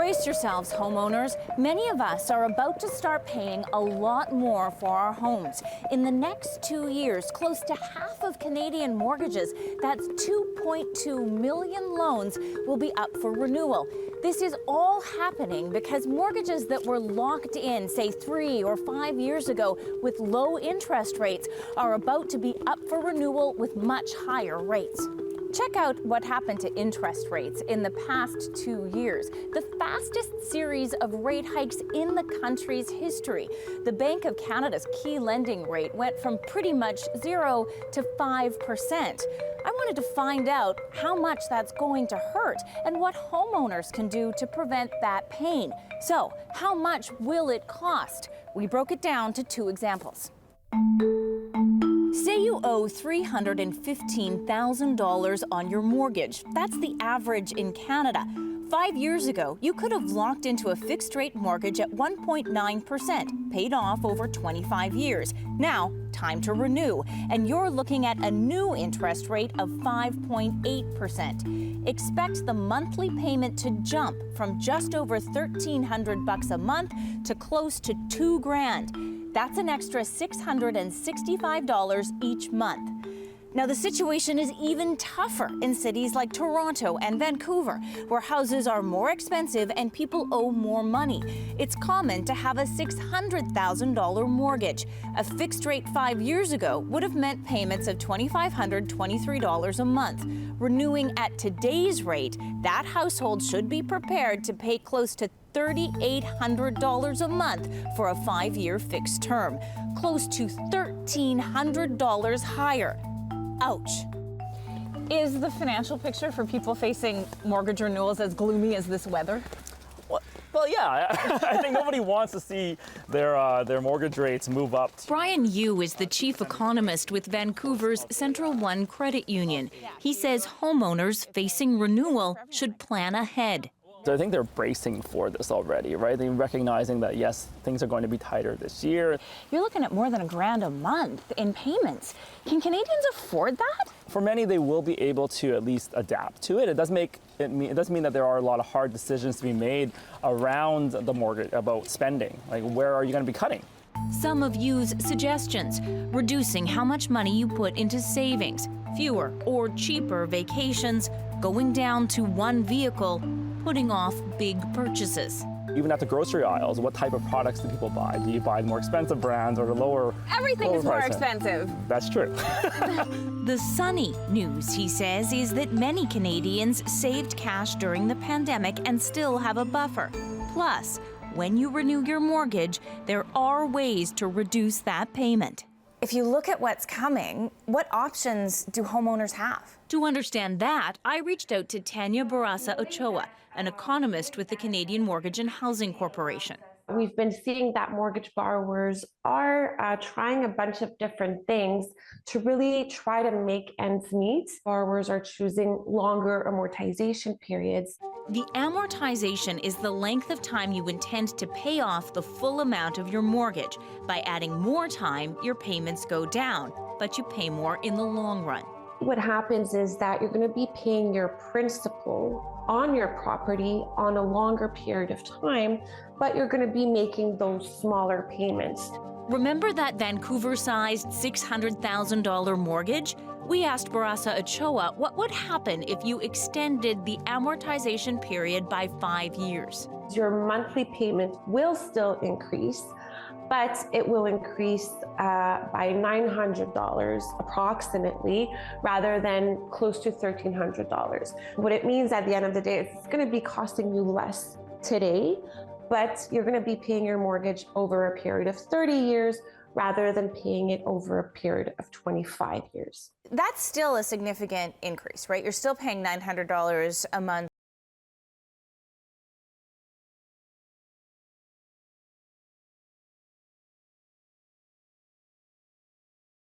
Brace yourselves, homeowners. Many of us are about to start paying a lot more for our homes. In the next 2 years, close to half of Canadian mortgages, that's 2.2 million loans, will be up for renewal. This is all happening because mortgages that were locked in, say 3 or 5 years ago, with low interest rates, are about to be up for renewal with much higher rates. Check out what happened to interest rates in the past 2 years, the fastest series of rate hikes in the country's history. The Bank of Canada's key lending rate went from pretty much 0 to 5%. I wanted to find out how much that's going to hurt and what homeowners can do to prevent that pain. So, how much will it cost? We broke it down to 2 examples. Say you owe $315,000 on your mortgage. That's the average in Canada. 5 years ago, you could have locked into a fixed-rate mortgage at 1.9%, paid off over 25 years. Now, time to renew, and you're looking at a new interest rate of 5.8%. Expect the monthly payment to jump from just over $1,300 a month to close to $2,000. That's an extra $665 each month. Now, the situation is even tougher in cities like Toronto and Vancouver, where houses are more expensive and people owe more money. It's common to have a $600,000 mortgage. A fixed rate 5 years ago would have meant payments of $2,523 a month. Renewing at today's rate, that household should be prepared to pay close to $3,800 a month for a 5-year fixed term, close to $1,300 higher. Ouch. Is the financial picture for people facing mortgage renewals as gloomy as this weather? Well, yeah, I think nobody wants to see their mortgage rates move up. Brian Yu is the chief economist with Vancouver's Central One Credit Union. He says homeowners facing renewal should plan ahead. So I think they're bracing for this already, right? They're recognizing that, yes, things are going to be tighter this year. You're looking at more than $1,000 a month in payments. Can Canadians afford that? For many, they will be able to at least adapt to it. It doesn't mean that there are a lot of hard decisions to be made around the mortgage about spending. Like, where are you going to be cutting? Some of Yu's suggestions: reducing how much money you put into savings, fewer or cheaper vacations, going down to one vehicle, putting off big purchases. Even at the grocery aisles, what type of products do people buy? Do you buy the more expensive brands or the lower? Everything is more expensive. That's true. The sunny news, he says, is that many Canadians saved cash during the pandemic and still have a buffer. Plus, when you renew your mortgage, there are ways to reduce that payment. If you look at what's coming, what options do homeowners have? To understand that, I reached out to Tanya Barasa Ochoa, an economist with the Canadian Mortgage and Housing Corporation. We've been seeing that mortgage borrowers are trying a bunch of different things to really try to make ends meet. Borrowers are choosing longer amortization periods. The amortization is the length of time you intend to pay off the full amount of your mortgage. By adding more time, your payments go down, but you pay more in the long run. What happens is that you're going to be paying your principal on your property on a longer period of time, but you're going to be making those smaller payments. Remember that Vancouver-sized $600,000 mortgage? We asked Barasa Ochoa what would happen if you extended the amortization period by 5 years. Your monthly payment will still increase, but it will increase by $900 approximately, rather than close to $1,300. What it means at the end of the day, it's going to be costing you less today, but you're going to be paying your mortgage over a period of 30 years rather than paying it over a period of 25 years. That's still a significant increase, right? You're still paying $900 a month